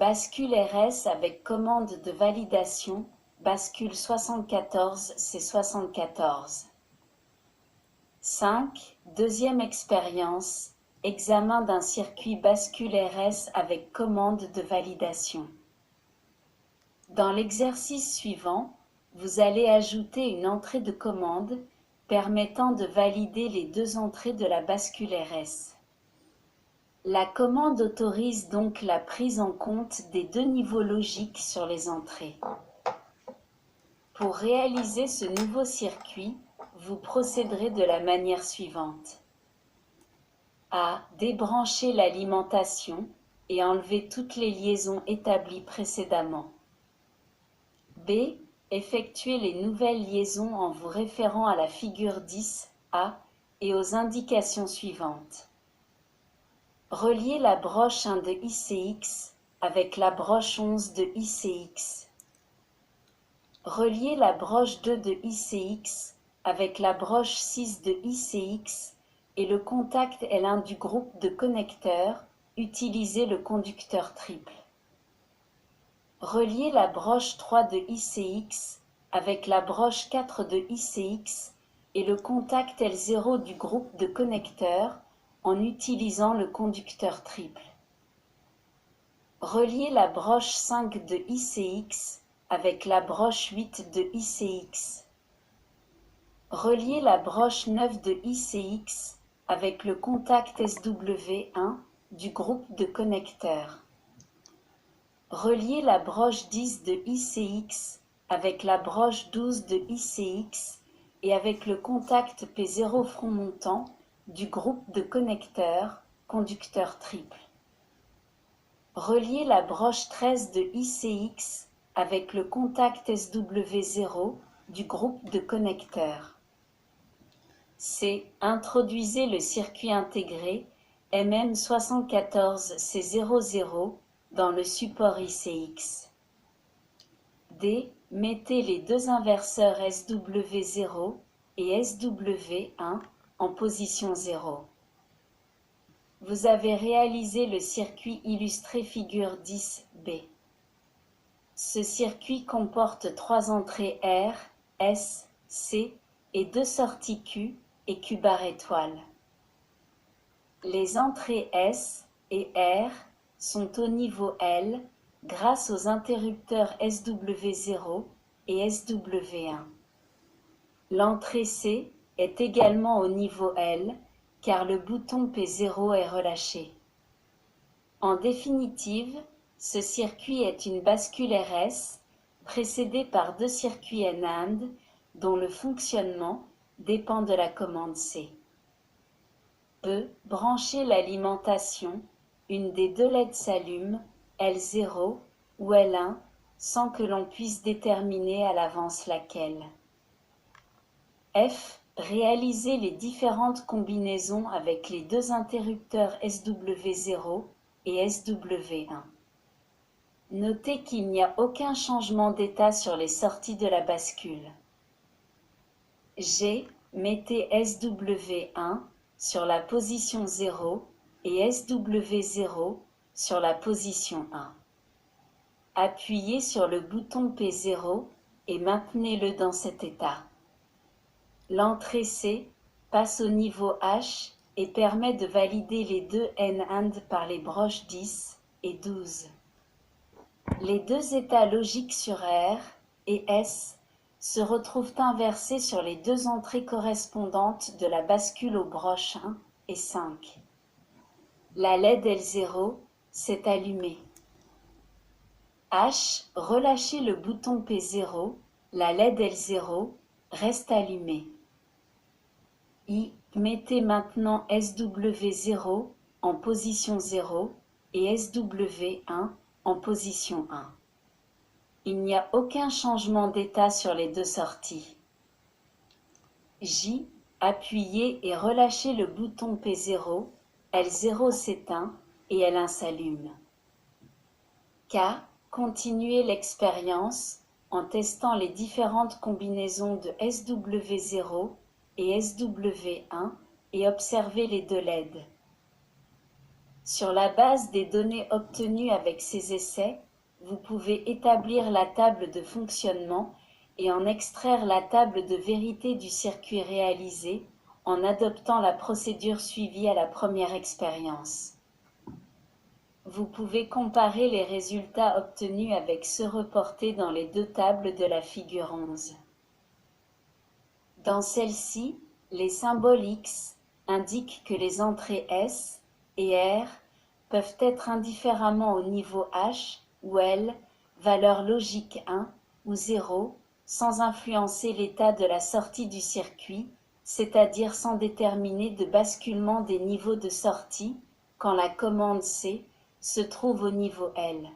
Bascule RS avec commande de validation, bascule 74 C74. 5. Deuxième expérience, examen d'un circuit bascule RS avec commande de validation. Dans l'exercice suivant, vous allez ajouter une entrée de commande permettant de valider les deux entrées de la bascule RS. La commande autorise donc la prise en compte des deux niveaux logiques sur les entrées. Pour réaliser ce nouveau circuit, vous procéderez de la manière suivante. A. Débrancher l'alimentation et enlever toutes les liaisons établies précédemment. B. Effectuer les nouvelles liaisons en vous référant à la figure 10A et aux indications suivantes. Relier la broche 1 de ICX avec la broche 11 de ICX. Relier la broche 2 de ICX avec la broche 6 de ICX et le contact L1 du groupe de connecteurs, utilisez le conducteur triple. Relier la broche 3 de ICX avec la broche 4 de ICX et le contact L0 du groupe de connecteurs en utilisant le conducteur triple. Relier la broche 5 de ICX avec la broche 8 de ICX. Relier la broche 9 de ICX avec le contact SW1 du groupe de connecteurs. Relier la broche 10 de ICX avec la broche 12 de ICX et avec le contact P0 front montant du groupe de connecteurs, conducteur triple. Relier la broche 13 de ICX avec le contact SW0 du groupe de connecteurs. C. Introduisez le circuit intégré MM74C00 dans le support ICX. D. Mettez les deux inverseurs SW0 et SW1 en position 0. Vous avez réalisé le circuit illustré figure 10B. Ce circuit comporte 3 entrées R, S, C et 2 sorties Q et Q barre étoile. Les entrées S et R sont au niveau L grâce aux interrupteurs SW0 et SW1. L'entrée C est également au niveau L car le bouton P0 est relâché. En définitive, ce circuit est une bascule RS précédée par deux circuits NAND dont le fonctionnement dépend de la commande C. E. Brancher l'alimentation, une des deux LED s'allume, L0 ou L1, sans que l'on puisse déterminer à l'avance laquelle. F. Réaliser les différentes combinaisons avec les deux interrupteurs SW0 et SW1. Notez qu'il n'y a aucun changement d'état sur les sorties de la bascule. G. Mettez SW1 sur la position 0 et SW0 sur la position 1. Appuyez sur le bouton P0 et maintenez-le dans cet état. L'entrée C passe au niveau H et permet de valider les deux NAND par les broches 10 et 12. Les deux états logiques sur R et S se retrouvent inversés sur les deux entrées correspondantes de la bascule aux broches 1 et 5. La LED L0 s'est allumée. H. Relâchez le bouton P0, la LED L0 reste allumée. I. Mettez maintenant SW0 en position 0 et SW1 en position 1. Il n'y a aucun changement d'état sur les deux sorties. J. Appuyez et relâchez le bouton P0, L0 s'éteint et L1 s'allume. K. Continuez l'expérience en testant les différentes combinaisons de SW0 et SW1 et observez les deux LED. Sur la base des données obtenues avec ces essais, vous pouvez établir la table de fonctionnement et en extraire la table de vérité du circuit réalisé en adoptant la procédure suivie à la première expérience. Vous pouvez comparer les résultats obtenus avec ceux reportés dans les deux tables de la figure 11. Dans celle-ci, les symboles X indiquent que les entrées S et R peuvent être indifféremment au niveau H ou L, valeur logique 1 ou 0, sans influencer l'état de la sortie du circuit, c'est-à-dire sans déterminer de basculement des niveaux de sortie, quand la commande C se trouve au niveau L.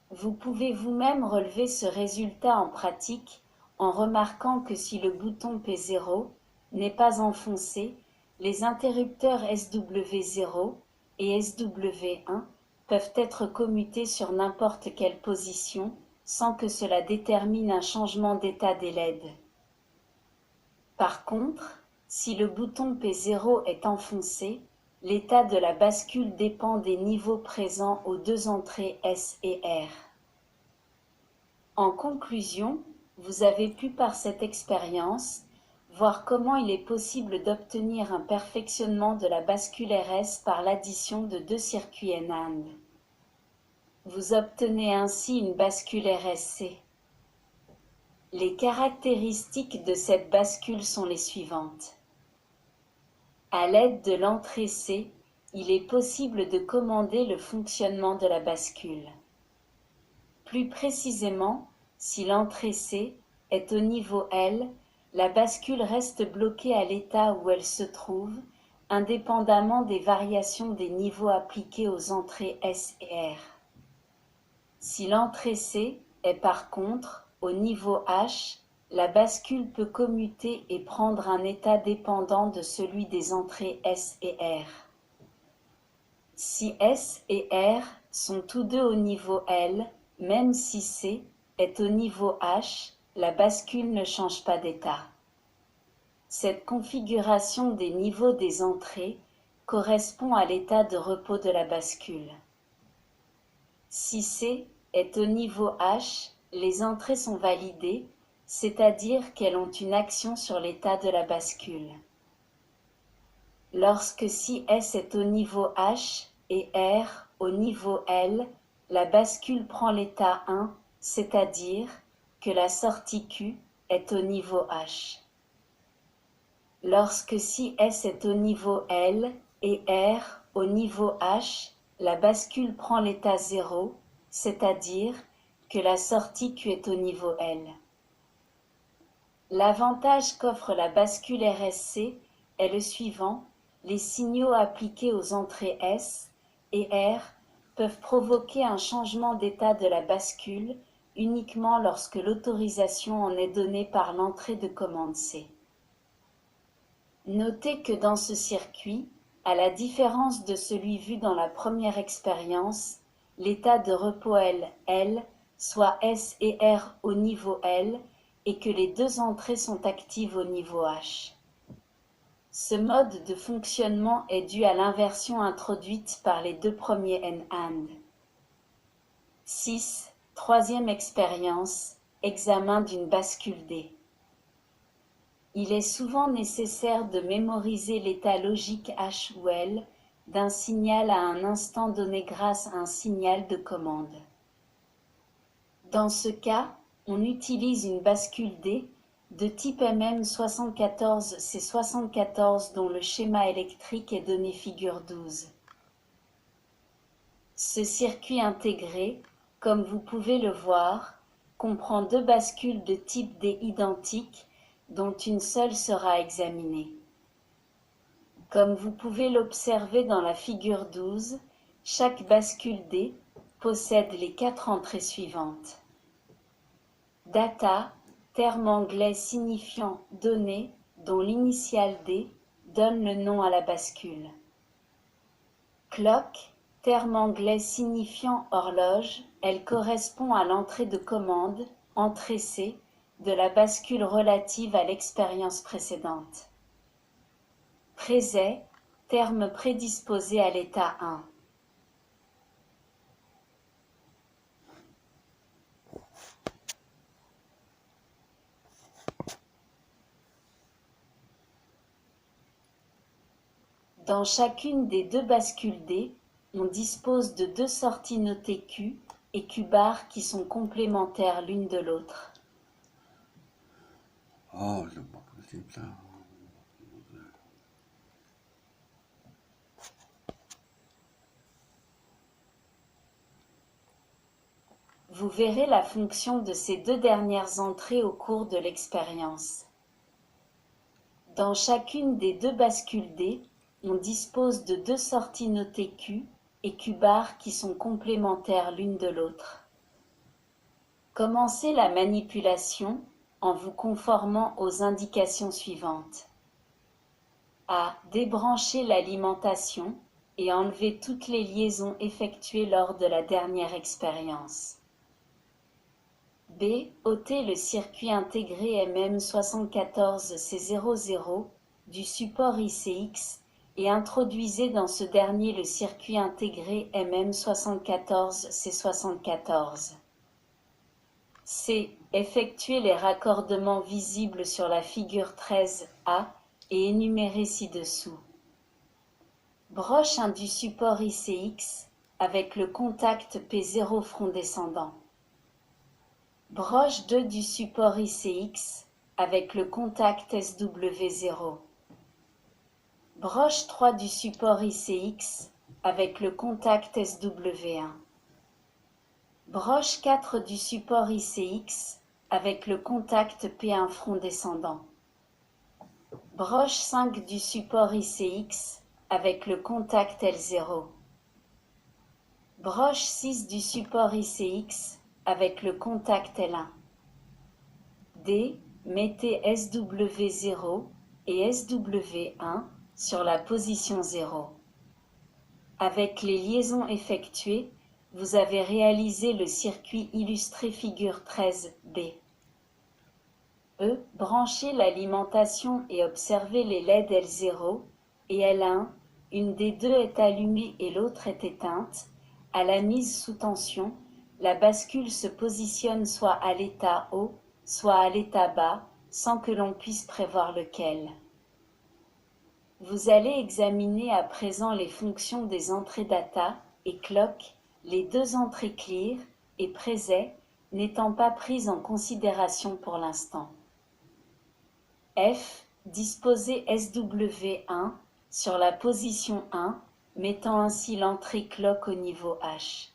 Vous pouvez vous-même relever ce résultat en pratique en remarquant que si le bouton P0 n'est pas enfoncé, les interrupteurs SW0 et SW1 peuvent être commutés sur n'importe quelle position sans que cela détermine un changement d'état des LED. Par contre, si le bouton P0 est enfoncé, l'état de la bascule dépend des niveaux présents aux deux entrées S et R. En conclusion, vous avez pu par cette expérience voir comment il est possible d'obtenir un perfectionnement de la bascule RS par l'addition de deux circuits NAND. Vous obtenez ainsi une bascule RSC. Les caractéristiques de cette bascule sont les suivantes. À l'aide de l'entrée C, il est possible de commander le fonctionnement de la bascule. Plus précisément, si l'entrée C est au niveau L, la bascule reste bloquée à l'état où elle se trouve, indépendamment des variations des niveaux appliqués aux entrées S et R. Si l'entrée C est par contre au niveau H, la bascule peut commuter et prendre un état dépendant de celui des entrées S et R. Si S et R sont tous deux au niveau L, même si C est au niveau H, la bascule ne change pas d'état. Cette configuration des niveaux des entrées correspond à l'état de repos de la bascule. Si C est au niveau H, les entrées sont validées, c'est-à-dire qu'elles ont une action sur l'état de la bascule. Lorsque si S est au niveau H et R au niveau L, la bascule prend l'état 1, c'est-à-dire que la sortie Q est au niveau H. Lorsque si S est au niveau L et R au niveau H, la bascule prend l'état 0, c'est-à-dire que la sortie Q est au niveau L. L'avantage qu'offre la bascule RSC est le suivant: les signaux appliqués aux entrées S et R peuvent provoquer un changement d'état de la bascule uniquement lorsque l'autorisation en est donnée par l'entrée de commande C. Notez que dans ce circuit, à la différence de celui vu dans la première expérience, l'état de repos L, soit S et R au niveau L, et que les deux entrées sont actives au niveau H. Ce mode de fonctionnement est dû à l'inversion introduite par les deux premiers NAND. 6. Troisième expérience, examen d'une bascule D. Il est souvent nécessaire de mémoriser l'état logique H ou L d'un signal à un instant donné grâce à un signal de commande. Dans ce cas, on utilise une bascule D de type MM74C74 dont le schéma électrique est donné figure 12. Ce circuit intégré, comme vous pouvez le voir, comprend deux bascules de type D identiques dont une seule sera examinée. Comme vous pouvez l'observer dans la figure 12, chaque bascule D possède les quatre entrées suivantes. Data, terme anglais signifiant données, dont l'initiale D donne le nom à la bascule. Clock, terme anglais signifiant horloge, elle correspond à l'entrée de commande, entrée C, de la bascule relative à l'expérience précédente. Preset, Terme prédisposé à l'état 1. Dans chacune des deux bascules D, on dispose de deux sorties notées Q et Q bar qui sont complémentaires l'une de l'autre. Oh, c'est pas possible ça. Vous verrez la fonction de ces deux dernières entrées au cours de l'expérience. Dans chacune des deux bascules D, on dispose de deux sorties notées Q et Q bar qui sont complémentaires l'une de l'autre. Commencez la manipulation en vous conformant aux indications suivantes. A. Débrancher l'alimentation et enlever toutes les liaisons effectuées lors de la dernière expérience. B. Ôter le circuit intégré MM74C00 du support ICX et introduisez dans ce dernier le circuit intégré MM74C74. C. Effectuer les raccordements visibles sur la figure 13A et énumérés ci-dessous. Broche 1 du support ICX avec le contact P0 front descendant. Broche 2 du support ICX avec le contact SW0. Broche 3 du support ICX avec le contact SW1. Broche 4 du support ICX avec le contact P1 front descendant. Broche 5 du support ICX avec le contact L0. Broche 6 du support ICX avec le contact L1. D. Mettez SW0 et SW1 sur la position 0. Avec les liaisons effectuées, vous avez réalisé le circuit illustré figure 13B. E. Branchez l'alimentation et observez les LED L0 et L1, une des deux est allumée et l'autre est éteinte. À la mise sous tension, la bascule se positionne soit à l'état haut, soit à l'état bas, sans que l'on puisse prévoir lequel. Vous allez examiner à présent les fonctions des entrées data et clock, les deux entrées clear et preset n'étant pas prises en considération pour l'instant. F. Disposez SW1 sur la position 1, mettant ainsi l'entrée clock au niveau H.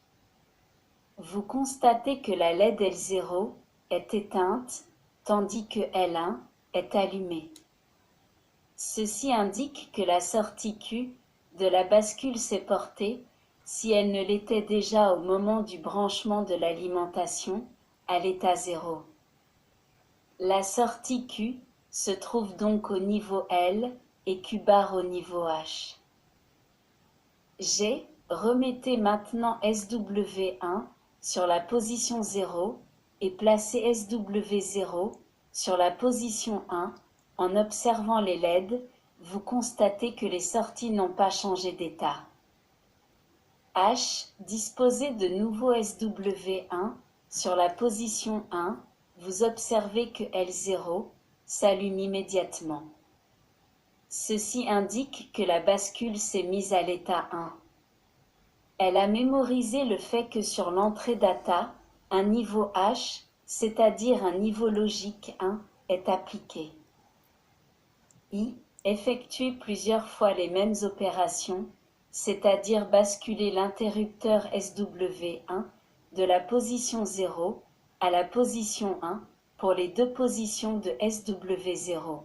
Vous constatez que la LED L0 est éteinte, tandis que L1 est allumée. Ceci indique que la sortie Q de la bascule s'est portée, si elle ne l'était déjà au moment du branchement de l'alimentation, à l'état 0. La sortie Q se trouve donc au niveau L et Q bar au niveau H. G. Remettez maintenant SW1 sur la position 0 et placez SW0 sur la position 1. En observant les LED, vous constatez que les sorties n'ont pas changé d'état. H. Disposez de nouveau SW1 sur la position 1. Vous observez que L0 s'allume immédiatement. Ceci indique que la bascule s'est mise à l'état 1. Elle a mémorisé le fait que sur l'entrée data, un niveau H, c'est-à-dire un niveau logique 1, est appliqué. I. Effectuer plusieurs fois les mêmes opérations, c'est-à-dire basculer l'interrupteur SW1 de la position 0 à la position 1 pour les deux positions de SW0.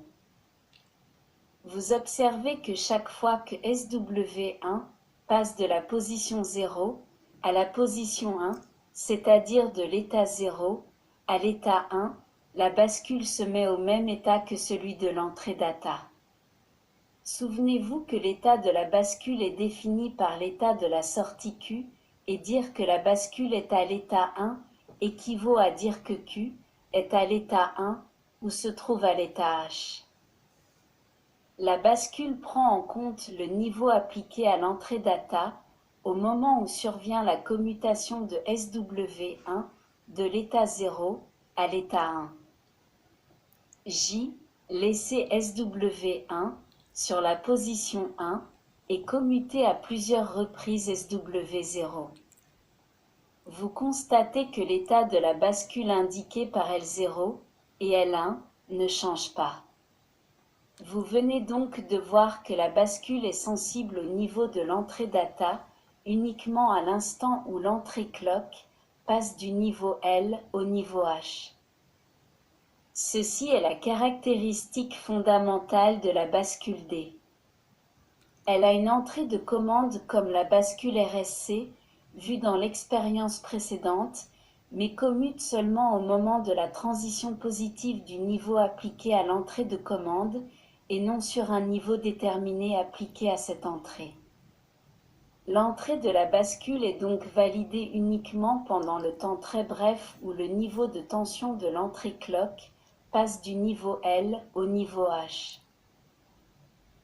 Vous observez que chaque fois que SW1 passe de la position 0 à la position 1, c'est-à-dire de l'état 0 à l'état 1, la bascule se met au même état que celui de l'entrée data. Souvenez-vous que l'état de la bascule est défini par l'état de la sortie Q, et dire que la bascule est à l'état 1 équivaut à dire que Q est à l'état 1 ou se trouve à l'état H. La bascule prend en compte le niveau appliqué à l'entrée data au moment où survient la commutation de SW1 de l'état 0 à l'état 1. J, laissé SW1 sur la position 1 et commuté à plusieurs reprises SW0. Vous constatez que l'état de la bascule indiqué par L0 et L1 ne change pas. Vous venez donc de voir que la bascule est sensible au niveau de l'entrée data uniquement à l'instant où l'entrée clock passe du niveau L au niveau H. Ceci est la caractéristique fondamentale de la bascule D. Elle a une entrée de commande comme la bascule RSC vue dans l'expérience précédente, mais commute seulement au moment de la transition positive du niveau appliqué à l'entrée de commande et non sur un niveau déterminé appliqué à cette entrée. L'entrée de la bascule est donc validée uniquement pendant le temps très bref où le niveau de tension de l'entrée clock passe du niveau L au niveau H.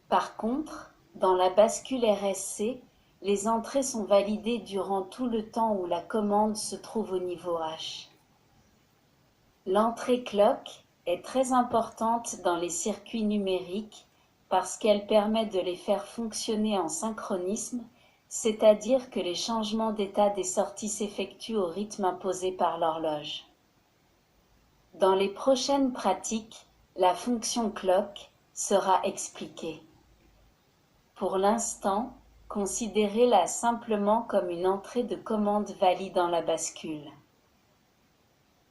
Par contre, dans la bascule RSC, les entrées sont validées durant tout le temps où la commande se trouve au niveau H. L'entrée clock est très importante dans les circuits numériques parce qu'elle permet de les faire fonctionner en synchronisme, c'est-à-dire que les changements d'état des sorties s'effectuent au rythme imposé par l'horloge. Dans les prochaines pratiques, la fonction clock sera expliquée. Pour l'instant, considérez-la simplement comme une entrée de commande valide dans la bascule.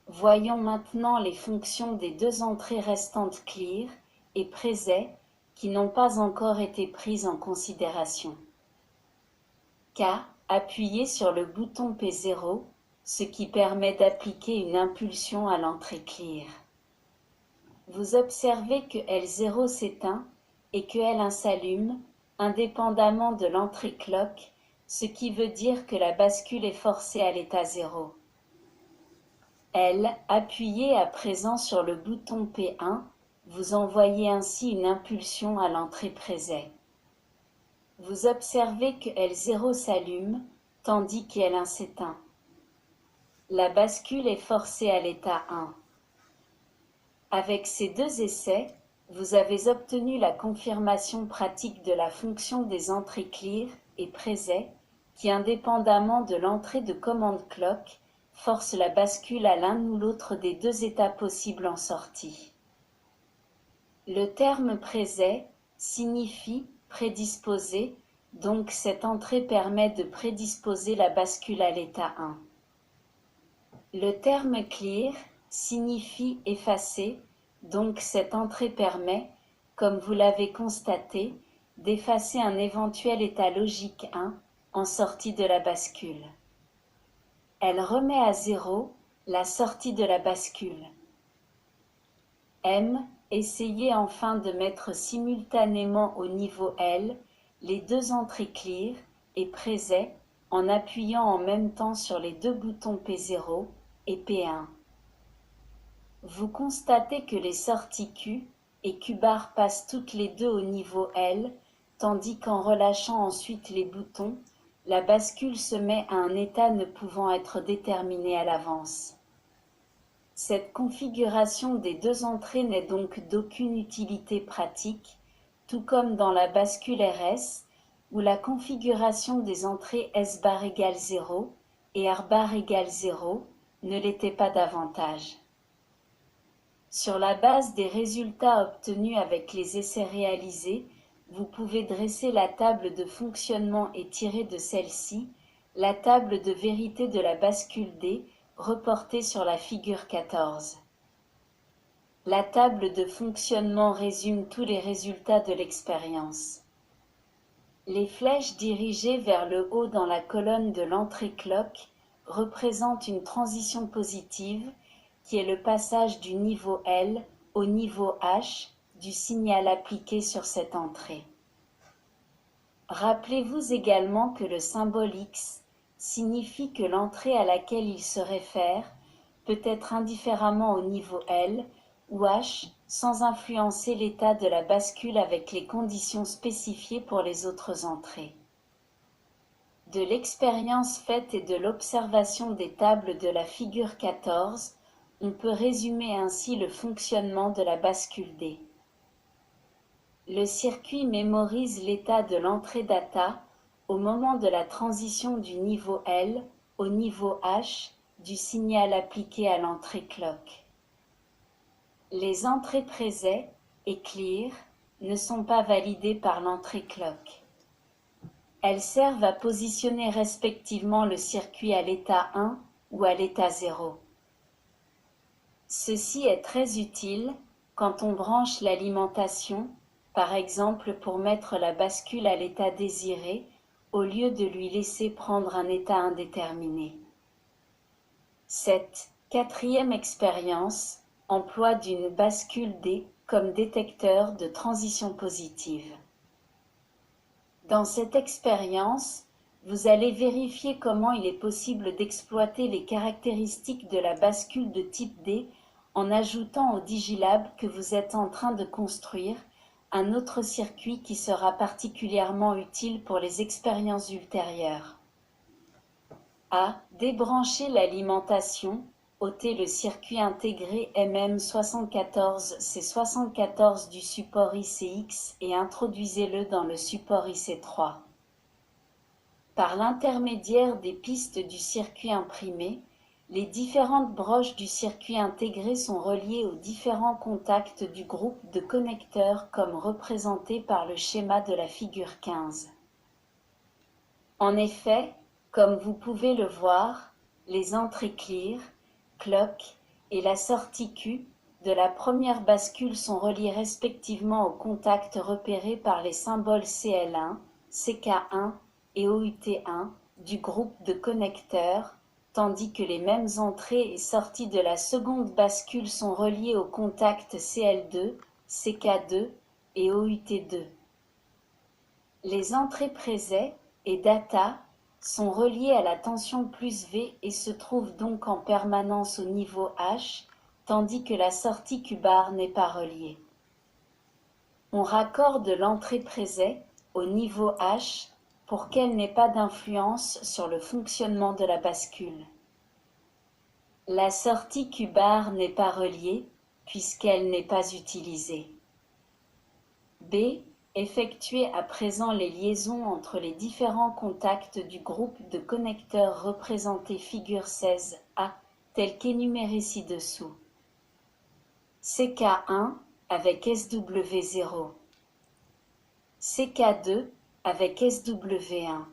Voyons maintenant les fonctions des deux entrées restantes clear et presets qui n'ont pas encore été prises en considération. K. Appuyez sur le bouton P0, ce qui permet d'appliquer une impulsion à l'entrée clear. Vous observez que L0 s'éteint et que L1 s'allume, indépendamment de l'entrée clock, ce qui veut dire que la bascule est forcée à l'état 0. L, appuyez à présent sur le bouton P1, vous envoyez ainsi une impulsion à l'entrée preset. Vous observez que L0 s'allume, tandis que L1 s'éteint. La bascule est forcée à l'état 1. Avec ces deux essais, vous avez obtenu la confirmation pratique de la fonction des entrées clear et preset qui, indépendamment de l'entrée de commande clock, force la bascule à l'un ou l'autre des deux états possibles en sortie. Le terme preset signifie prédisposer, donc cette entrée permet de prédisposer la bascule à l'état 1. Le terme clear signifie effacer, donc cette entrée permet, comme vous l'avez constaté, d'effacer un éventuel état logique 1 en sortie de la bascule. Elle remet à 0 la sortie de la bascule. M. Essayez enfin de mettre simultanément au niveau L les deux entrées clear et preset en appuyant en même temps sur les deux boutons P0 et P1. Vous constatez que les sorties Q et Q bar passent toutes les deux au niveau L, tandis qu'en relâchant ensuite les boutons, la bascule se met à un état ne pouvant être déterminé à l'avance. Cette configuration des deux entrées n'est donc d'aucune utilité pratique, tout comme dans la bascule RS, où la configuration des entrées S bar égale 0 et R bar égale 0 ne l'était pas davantage. Sur la base des résultats obtenus avec les essais réalisés, vous pouvez dresser la table de fonctionnement et tirer de celle-ci la table de vérité de la bascule D reportée sur la figure 14. La table de fonctionnement résume tous les résultats de l'expérience. Les flèches dirigées vers le haut dans la colonne de l'entrée clock représentent une transition positive qui est le passage du niveau L au niveau H du signal appliqué sur cette entrée. Rappelez-vous également que le symbole X signifie que l'entrée à laquelle il se réfère peut être indifféremment au niveau L ou H sans influencer l'état de la bascule avec les conditions spécifiées pour les autres entrées. De l'expérience faite et de l'observation des tables de la figure 14, on peut résumer ainsi le fonctionnement de la bascule D. Le circuit mémorise l'état de l'entrée data au moment de la transition du niveau L au niveau H du signal appliqué à l'entrée clock. Les entrées presets et clear ne sont pas validées par l'entrée clock. Elles servent à positionner respectivement le circuit à l'état 1 ou à l'état 0. Ceci est très utile quand on branche l'alimentation, par exemple pour mettre la bascule à l'état désiré, au lieu de lui laisser prendre un état indéterminé. Cette quatrième expérience emploie d'une bascule D comme détecteur de transition positive. Dans cette expérience, vous allez vérifier comment il est possible d'exploiter les caractéristiques de la bascule de type D en ajoutant au Digilab que vous êtes en train de construire un autre circuit qui sera particulièrement utile pour les expériences ultérieures. A. Débrancher l'alimentation, ôter le circuit intégré MM74C74 du support ICX et introduisez-le dans le support IC3. Par l'intermédiaire des pistes du circuit imprimé, les différentes broches du circuit intégré sont reliées aux différents contacts du groupe de connecteurs comme représenté par le schéma de la figure 15. En effet, comme vous pouvez le voir, les entrées clear, clock et la sortie Q de la première bascule sont reliées respectivement aux contacts repérés par les symboles CL1, CK1 et OUT1 du groupe de connecteurs, tandis que les mêmes entrées et sorties de la seconde bascule sont reliées aux contacts CL2, CK2 et OUT2. Les entrées presets et data sont reliées à la tension plus V et se trouvent donc en permanence au niveau H, tandis que la sortie Q-bar n'est pas reliée. On raccorde l'entrée preset au niveau H pour qu'elle n'ait pas d'influence sur le fonctionnement de la bascule. La sortie Q-bar n'est pas reliée puisqu'elle n'est pas utilisée. B. Effectuer à présent les liaisons entre les différents contacts du groupe de connecteurs représenté figure 16A, tel qu'énuméré ci-dessous. CK1 avec SW0, CK2 avec SW1,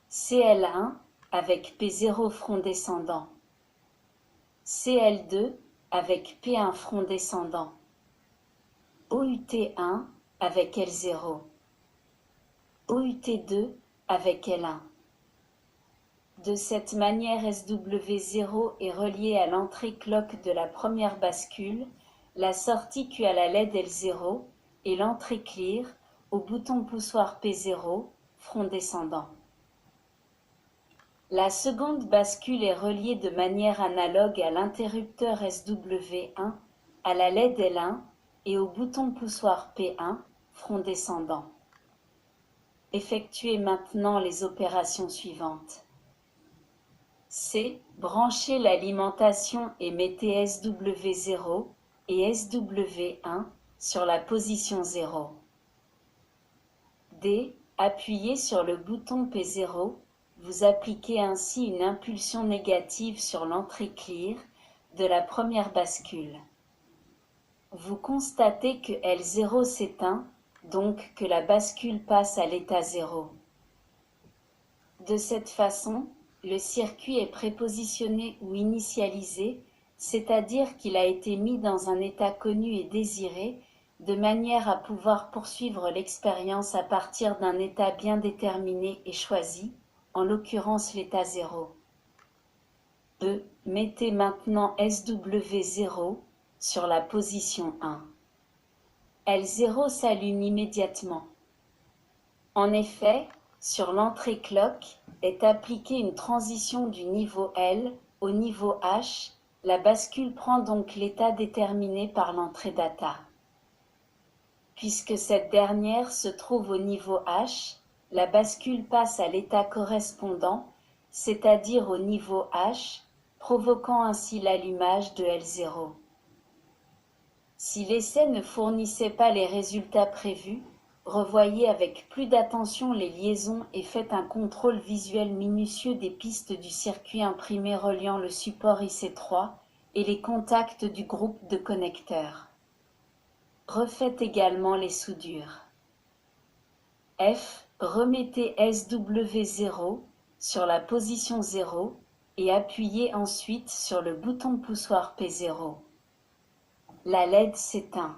CL1 avec P0 front descendant, CL2 avec P1 front descendant, OUT1 avec L0, OUT2 avec L1. De cette manière, SW0 est relié à l'entrée clock de la première bascule, la sortie Q à la LED L0 et l'entrée clear au bouton poussoir P0, front descendant. La seconde bascule est reliée de manière analogue à l'interrupteur SW1, à la LED L1 et au bouton poussoir P1, front descendant. Effectuez maintenant les opérations suivantes. C. Branchez l'alimentation et mettez SW0 et SW1 sur la position 0. D. Appuyez sur le bouton P0, vous appliquez ainsi une impulsion négative sur l'entrée clear de la première bascule. Vous constatez que L0 s'éteint, donc que la bascule passe à l'état 0. De cette façon, le circuit est prépositionné ou initialisé, c'est-à-dire qu'il a été mis dans un état connu et désiré, de manière à pouvoir poursuivre l'expérience à partir d'un état bien déterminé et choisi, en l'occurrence l'état 0. E. Mettez maintenant SW0 sur la position 1. L0 s'allume immédiatement. En effet, sur l'entrée clock est appliquée une transition du niveau L au niveau H, La bascule prend donc l'état déterminé par l'entrée data. Puisque cette dernière se trouve au niveau H, la bascule passe à l'état correspondant, c'est-à-dire au niveau H, provoquant ainsi l'allumage de L0. Si l'essai ne fournissait pas les résultats prévus, revoyez avec plus d'attention les liaisons et faites un contrôle visuel minutieux des pistes du circuit imprimé reliant le support IC3 et les contacts du groupe de connecteurs. Refaites également les soudures. F. Remettez SW0 sur la position 0 et appuyez ensuite sur le bouton poussoir P0. La LED s'éteint.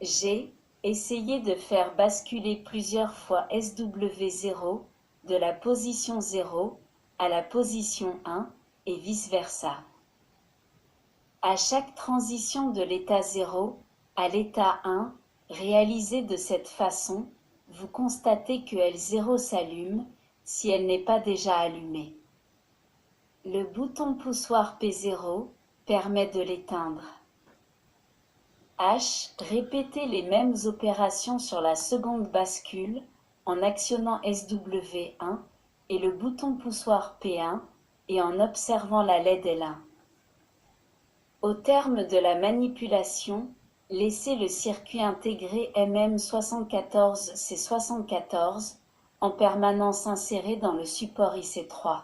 G. Essayez de faire basculer plusieurs fois SW0 de la position 0 à la position 1 et vice-versa. À chaque transition de l'état 0 à l'état 1, réalisée de cette façon, vous constatez que L0 s'allume si elle n'est pas déjà allumée. Le bouton poussoir P0 permet de l'éteindre. H. Répétez les mêmes opérations sur la seconde bascule en actionnant SW1 et le bouton poussoir P1 et en observant la LED L1. Au terme de la manipulation, laissez le circuit intégré MM74C74 en permanence inséré dans le support IC3.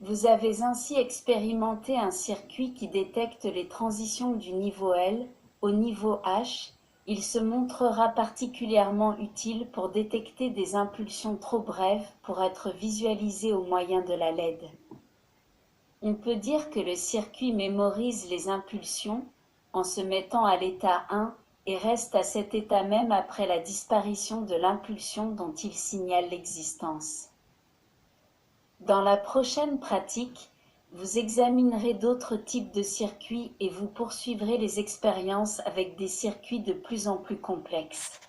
Vous avez ainsi expérimenté un circuit qui détecte les transitions du niveau L au niveau H. Il se montrera particulièrement utile pour détecter des impulsions trop brèves pour être visualisées au moyen de la LED. On peut dire que le circuit mémorise les impulsions en se mettant à l'état 1 et reste à cet état même après la disparition de l'impulsion dont il signale l'existence. Dans la prochaine pratique, vous examinerez d'autres types de circuits et vous poursuivrez les expériences avec des circuits de plus en plus complexes.